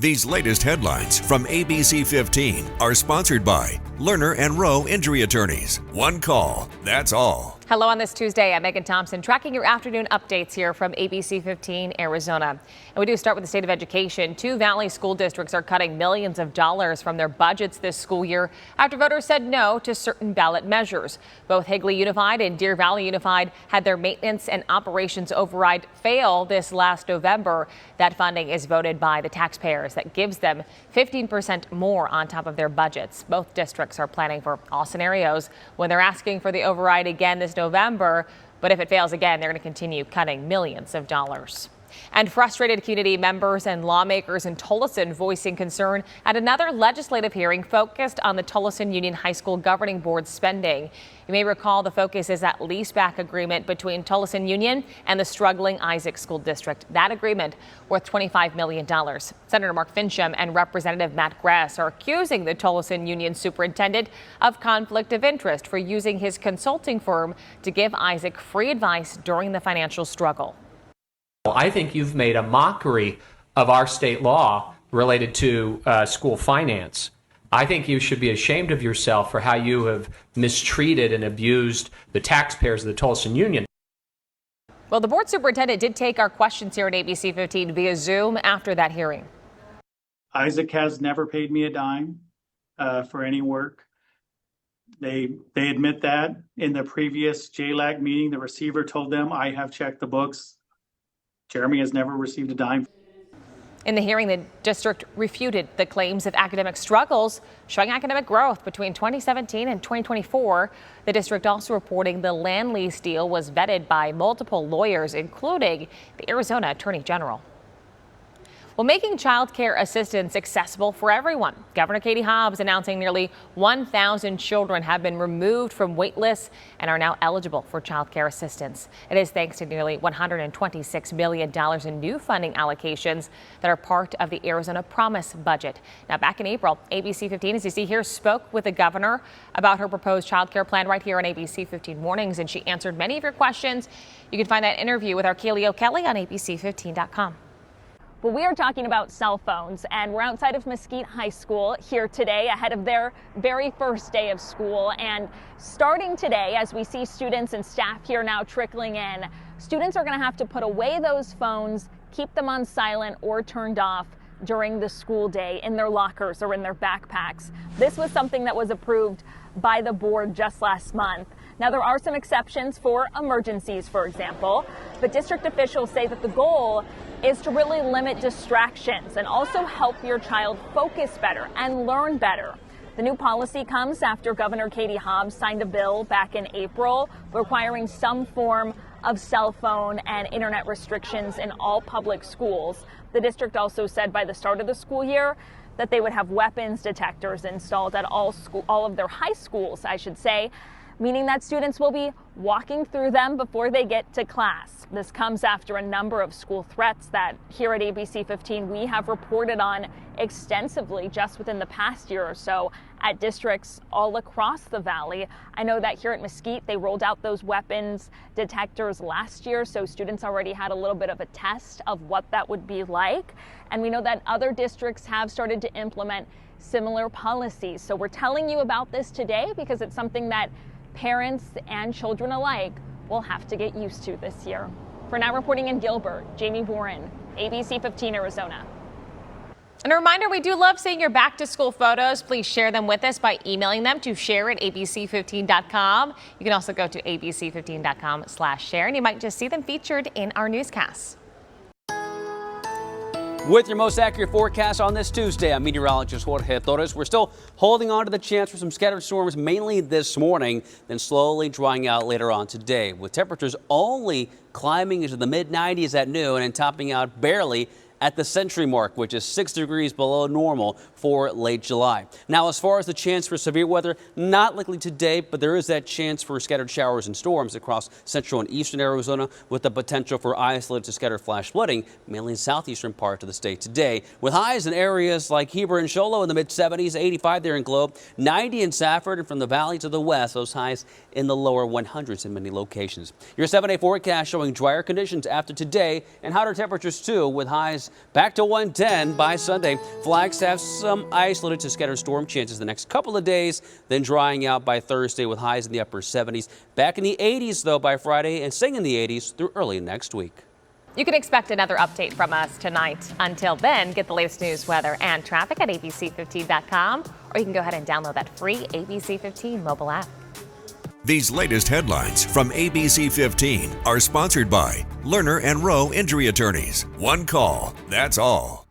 These latest headlines from ABC15 are sponsored by Lerner and Rowe Injury Attorneys. One call, that's all. Hello on this Tuesday. I'm Megan Thompson, tracking your afternoon updates here from ABC15 Arizona. And we do start with the state of education. Two Valley school districts are cutting millions of dollars from their budgets this school year after voters said no to certain ballot measures. Both Higley Unified and Deer Valley Unified had their maintenance and operations override fail this last November. That funding is voted by the taxpayers. That gives them 15% more on top of their budgets. Both districts are planning for all scenarios when they're asking for the override again this November. But if it fails again, they're going to continue cutting millions of dollars. And frustrated community members and lawmakers in Tolleson voicing concern at another legislative hearing focused on the Tolleson Union High School Governing Board spending. You may recall the focus is that leaseback agreement between Tolleson Union and the struggling Isaac School District. That agreement worth $25 million. Senator Mark Fincham and Representative Matt Grass are accusing the Tolleson Union superintendent of conflict of interest for using his consulting firm to give Isaac free advice during the financial struggle. I think you've made a mockery of our state law related to school finance. I think you should be ashamed of yourself for how you have mistreated and abused the taxpayers of the Tolleson Union. Well, the board superintendent did take our questions here at ABC 15 via Zoom after that hearing. Isaac has never paid me a dime for any work. They admit that. In the previous JLAC meeting, the receiver told them, I have checked the books. Jeremy has never received a dime. In the hearing, the district refuted the claims of academic struggles, showing academic growth between 2017 and 2024. The district also reporting the land lease deal was vetted by multiple lawyers, including the Arizona Attorney General. Well, making child care assistance accessible for everyone. Governor Katie Hobbs announcing nearly 1,000 children have been removed from wait lists and are now eligible for child care assistance. It is thanks to nearly $126 million in new funding allocations that are part of the Arizona Promise budget. Now, back in April, ABC 15, as you see here, spoke with the governor about her proposed child care plan right here on ABC 15 Mornings, and she answered many of your questions. You can find that interview with our Kaylee O'Kelly on ABC15.com. Well, we are talking about cell phones, and we're outside of Mesquite High School here today ahead of their very first day of school. And starting today, as we see students and staff here now trickling in, students are going to have to put away those phones, keep them on silent or turned off during the school day in their lockers or in their backpacks. This was something that was approved by the board just last month. Now, there are some exceptions for emergencies, for example, but district officials say that the goal is to really limit distractions and also help your child focus better and learn better. The new policy comes after Governor Katie Hobbs signed a bill back in April requiring some form of cell phone and internet restrictions in all public schools. The district also said by the start of the school year that they would have weapons detectors installed at all of their high schools, I should say, meaning that students will be walking through them before they get to class. This comes after a number of school threats that here at ABC 15 we have reported on extensively just within the past year or so at districts all across the valley. I know that here at Mesquite they rolled out those weapons detectors last year, so students already had a little bit of a test of what that would be like. And we know that other districts have started to implement similar policies. So we're telling you about this today because it's something that parents and children alike will have to get used to this year. For now, reporting in Gilbert, Jamie Warren, ABC 15 Arizona. And a reminder, we do love seeing your back to school photos. Please share them with us by emailing them to share@abc15.com. You can also go to abc15.com/share and you might just see them featured in our newscasts. With your most accurate forecast on this Tuesday, I'm meteorologist Jorge Torres. We're still holding on to the chance for some scattered storms mainly this morning, then slowly drying out later on today, with temperatures only climbing into the mid-90s at noon and topping out barely at the century mark, which is 6 degrees below normal for late July. Now, as far as the chance for severe weather, not likely today, but there is that chance for scattered showers and storms across central and eastern Arizona, with the potential for isolated to scattered flash flooding, mainly in southeastern part of the state today, with highs in areas like Heber and Shoalo in the mid-70s, 85 there in Globe, 90 in Safford, and from the valley to the west, those highs in the lower 100s in many locations. Your 7-day forecast showing drier conditions after today and hotter temperatures too, with highs 70s. Back to 110 by Sunday. Flagstaff, some isolated to scattered storm chances the next couple of days, then drying out by Thursday with highs in the upper 70s. Back in the 80s, though, by Friday, and staying in the 80s through early next week. You can expect another update from us tonight. Until then, get the latest news, weather, and traffic at ABC15.com, or you can go ahead and download that free ABC 15 mobile app. These latest headlines from ABC 15 are sponsored by Lerner and Rowe Injury Attorneys. One call, that's all.